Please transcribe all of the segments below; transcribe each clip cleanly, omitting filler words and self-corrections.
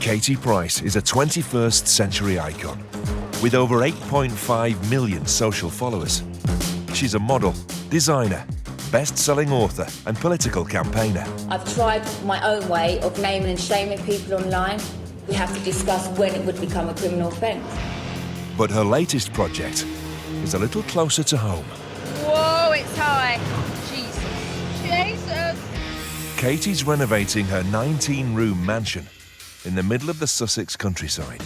Katie Price is a 21st century icon with over 8.5 million social followers. She's a model, designer, best-selling author and political campaigner. I've tried my own way of naming and shaming people online. We have to discuss when it would become a criminal offence. But her latest project is a little closer to home. Whoa, it's high. Jesus. Katie's renovating her 19-room mansion in the middle of the Sussex countryside.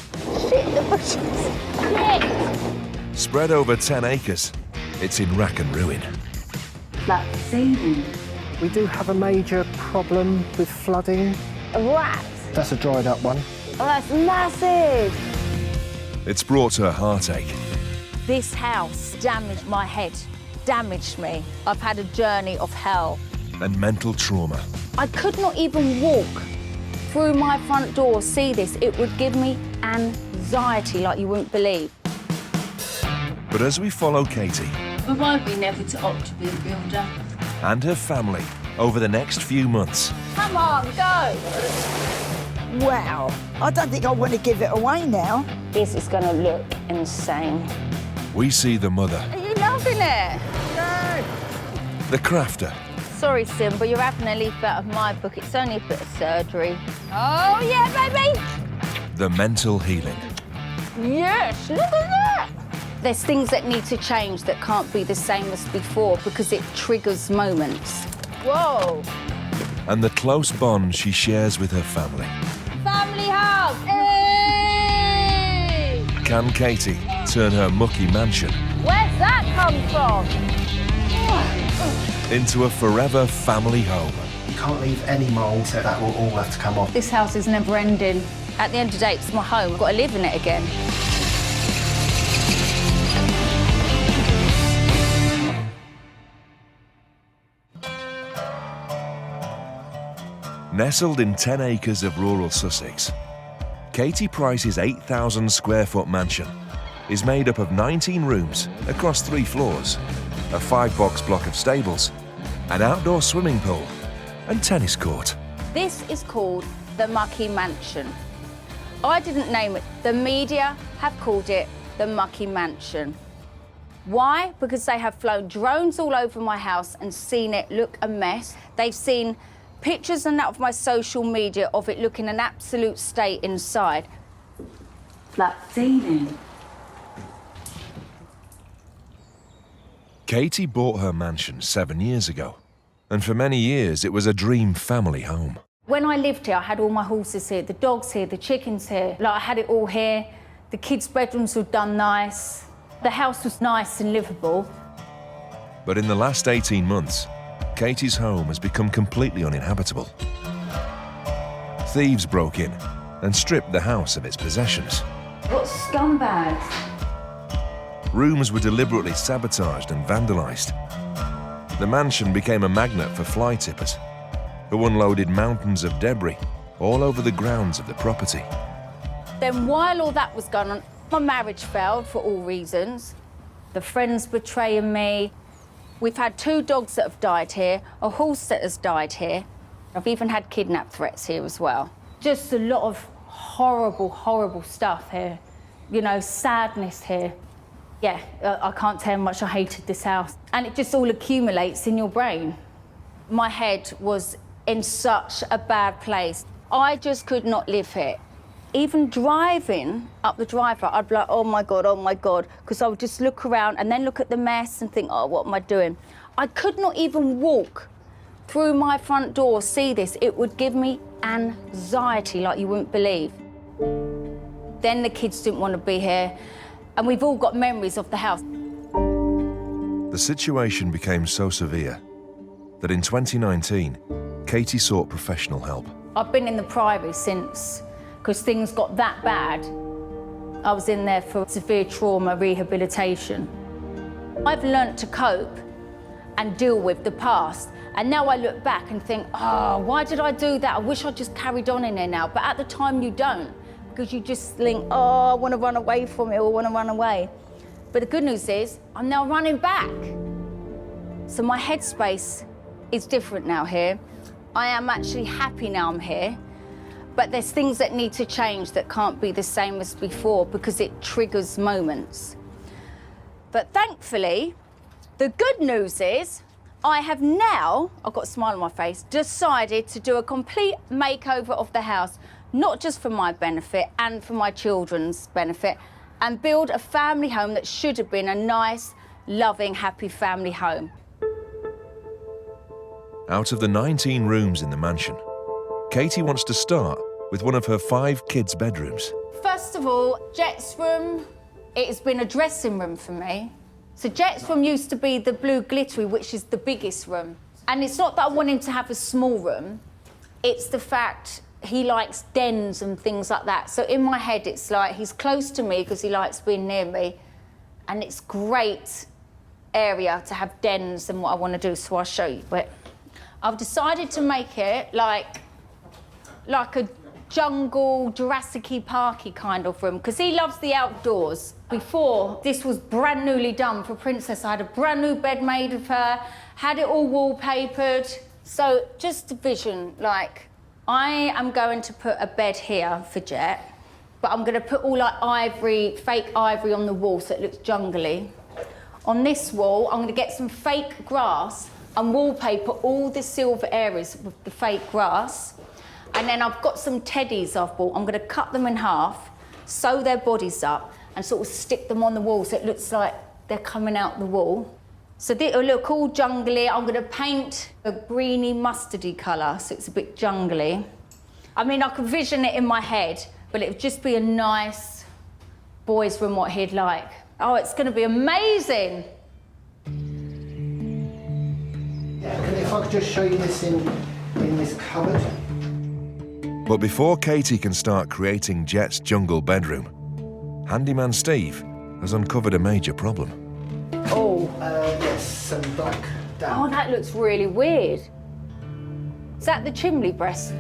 Shit, the bushes. Shit. Spread over 10 acres, it's in rack and ruin. Flat ceiling. We do have a major problem with flooding. Rats. That's a dried up one. Oh, that's massive. It's brought her heartache. This house damaged my head, damaged me. I've had a journey of hell. And mental trauma. I could not even walk through my front door, see this. It would give me anxiety like you wouldn't believe. But as we follow Katie We won't be never to opt to be a builder. and her family over the next few months, Come on, go. Wow, I don't think I want to give it away now. This is going to look insane. we see the mother, Are you loving it? No. the crafter, Sorry, Sim, but you're having a leaf out of my book. It's only a bit of surgery. Oh, yeah, baby! the mental healing. Yes, look at that! There's things that need to change that can't be the same as before because it triggers moments. Whoa! And the close bond she shares with her family. Family hug! Hey! Can Katie turn her Mucky Mansion Where's that come from? into a forever family home? You can't leave any mould, so that will all have to come off. This house is never ending. At the end of the day, it's my home. I've got to live in it again. Nestled in 10 acres of rural Sussex, Katie Price's 8,000 square foot mansion is made up of 19 rooms across 3 floors, a 5-box block of stables, an outdoor swimming pool and tennis court. This is called the Mucky Mansion. I didn't name it. The media have called it the Mucky Mansion. Why? Because they have flown drones all over my house and seen it look a mess. They've seen pictures and that of my social media of it looking an absolute state inside. Flat ceiling. Katie bought her mansion 7 years ago, and for many years it was a dream family home. When I lived here, I had all my horses here, the dogs here, the chickens here. Like, I had it all here. The kids' bedrooms were done nice. The house was nice and livable. But in the last 18 months, Katie's home has become completely uninhabitable. Thieves broke in and stripped the house of its possessions. What scumbags? Rooms were deliberately sabotaged and vandalised. The mansion became a magnet for fly tippers, who unloaded mountains of debris all over the grounds of the property. Then while all that was going on, my marriage failed for all reasons. The friends betraying me. We've had 2 dogs that have died here, a horse that has died here. I've even had kidnap threats here as well. Just a lot of horrible, horrible stuff here. You know, sadness here. Yeah, I can't tell how much I hated this house. And it just all accumulates in your brain. My head was in such a bad place. I just could not live here. Even driving up the driveway, I'd be like, oh my God, because I would just look around and then look at the mess and think, oh, what am I doing? I could not even walk through my front door, see this. It would give me anxiety like you wouldn't believe. Then the kids didn't want to be here, and we've all got memories of the house. The situation became so severe that in 2019, Katie sought professional help. I've been in the private since, because things got that bad. I was in there for severe trauma rehabilitation. I've learnt to cope and deal with the past. And now I look back and think, oh, why did I do that? I wish I just carried on in there now. But at the time you don't, because you just think, oh, I want to run away from it, or I want to run away. But the good news is, I'm now running back. So my headspace is different now here. I am actually happy now I'm here. But there's things that need to change that can't be the same as before because it triggers moments. But thankfully, the good news is I have now, I've got a smile on my face, decided to do a complete makeover of the house, not just for my benefit and for my children's benefit, and build a family home that should have been a nice, loving, happy family home. Out of the 19 rooms in the mansion, Katie wants to start with one of her 5 kids' bedrooms. First of all, Jet's room, it has been a dressing room for me. So Jet's room used to be the blue glittery, which is the biggest room. And it's not that I want him to have a small room, it's the fact he likes dens and things like that. So in my head, it's like he's close to me because he likes being near me. And it's great area to have dens and what I want to do, so I'll show you. But I've decided to make it like a jungle, Jurassic Parky kind of room, because he loves the outdoors. Before, this was brand newly done for Princess. I had a brand new bed made of her, had it all wallpapered. So just a vision, like, I am going to put a bed here for Jet, but I'm going to put all like ivory, fake ivory on the wall so it looks jungly. On this wall, I'm going to get some fake grass and wallpaper all the silver areas with the fake grass. And then I've got some teddies I've bought. I'm going to cut them in half, sew their bodies up, and sort of stick them on the wall so it looks like they're coming out the wall. So it'll look all jungly. I'm going to paint a greeny mustardy colour so it's a bit jungly. I mean, I could vision it in my head, but it would just be a nice boys' room, what he'd like. Oh, it's going to be amazing. Yeah, if I could just show you this in this cupboard. But before Katie can start creating Jet's jungle bedroom, handyman Steve has uncovered a major problem. Oh. Yes, some black damp. Oh, that looks really weird. Is that the chimney breast?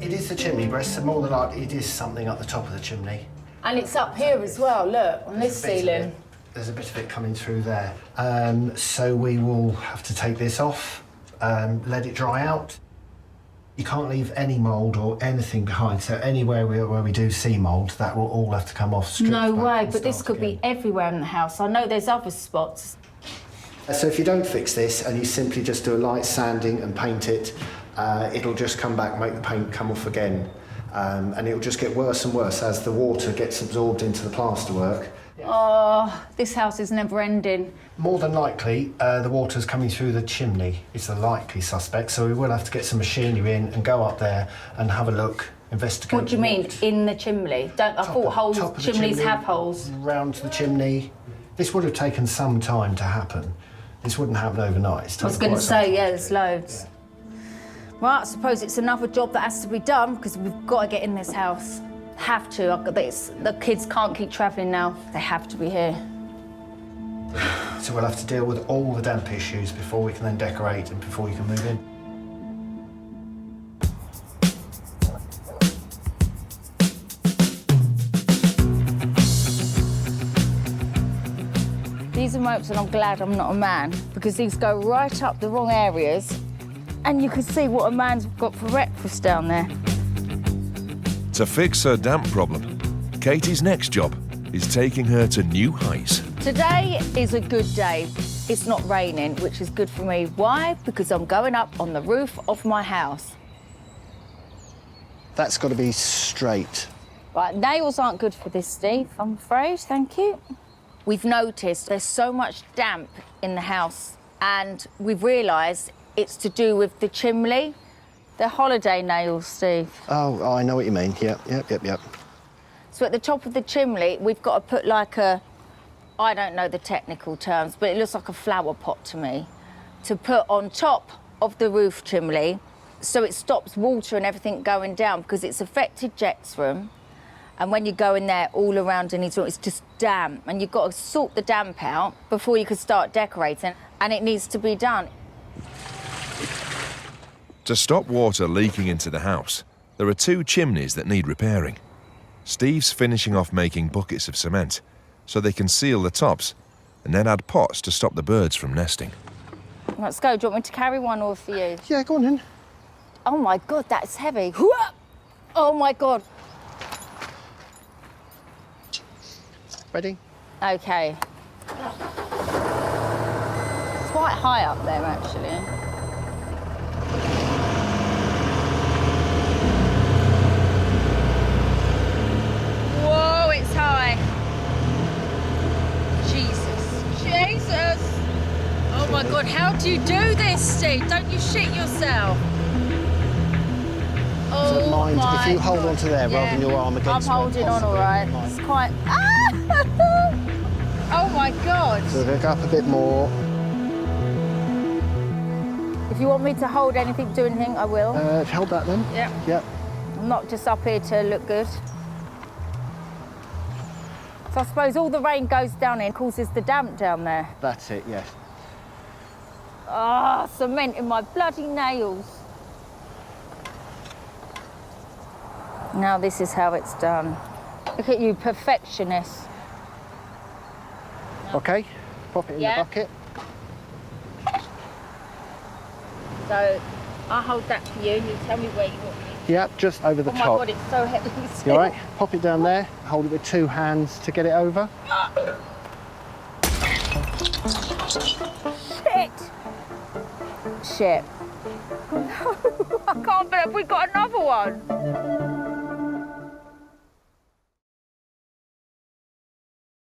It is the chimney breast, so more than likely it is something up the top of the chimney. And it's up here as well, look, on this ceiling. There's a bit of it coming through there. So we will have to take this off, let it dry out. You can't leave any mould or anything behind, so anywhere where we do see mould, that will all have to come off stripped No back way, and but this start could again. be everywhere in the house. I know there's other spots. So if you don't fix this and you simply just do a light sanding and paint it, it'll just come back, make the paint come off again. And it'll just get worse and worse as the water gets absorbed into the plasterwork. Oh, this house is never ending. More than likely, the water's coming through the chimney. It's a likely suspect, so we will have to get some machinery in and go up there and have a look, investigate. What do you mean, in the chimney? I thought chimneys have holes. Round the chimney. This would have taken some time to happen. This wouldn't happen overnight. I was going to say, yeah, there's loads. Well, I suppose it's another job that has to be done because we've got to get in this house. Have to. The kids can't keep travelling now. They have to be here. So we'll have to deal with all the damp issues before we can then decorate and before you can move in. These are moments and I'm glad I'm not a man because these go right up the wrong areas and you can see what a man's got for breakfast down there. To fix her damp problem, Katie's next job is taking her to new heights. Today is a good day. It's not raining, which is good for me. Why? Because I'm going up on the roof of my house. That's got to be straight. Right, nails aren't good for this, Steve, I'm afraid. Thank you. We've noticed there's so much damp in the house and we've realised it's to do with the chimney. They're holiday nails, Steve. Oh, I know what you mean. Yep. So at the top of the chimney, we've got to put like a, I don't know the technical terms, but it looks like a flower pot to me, to put on top of the roof chimney so it stops water and everything going down because it's affected Jet's room. And when you go in there, all around in his room, it's just damp. And you've got to sort the damp out before you can start decorating. And it needs to be done. To stop water leaking into the house, there are 2 chimneys that need repairing. Steve's finishing off making buckets of cement so they can seal the tops and then add pots to stop the birds from nesting. Let's go. Do you want me to carry one or for you? Yeah, go on then. Oh, my God, that's heavy. Oh my God. Ready? Okay. It's quite high up there, actually. Whoa, it's high. Jesus. Oh my God, how do you do this, Steve? Don't you shit yourself? Don't mind my if you hold God. on to there rather than your arm against I'm it, holding on all possibly. right. Don't It's mind. quite... Ah! Oh my God. So we're going to go up a bit more. If you want me to hold anything, do anything, I will. Hold that then. Yep. Yep. I'm not just up here to look good. So I suppose all the rain goes down and causes the damp down there. That's it, yes. Ah, cement in my bloody nails. Now this is how it's done. Look at you, perfectionist. Okay, pop it in Yeah. the bucket. So I'll hold that for you and you tell me where you want me. Yep, just over the Oh my top. God, it's so heavy. You all right? Pop it down there. Hold it with 2 hands to get it over. Shit. No, I can't believe we got another one.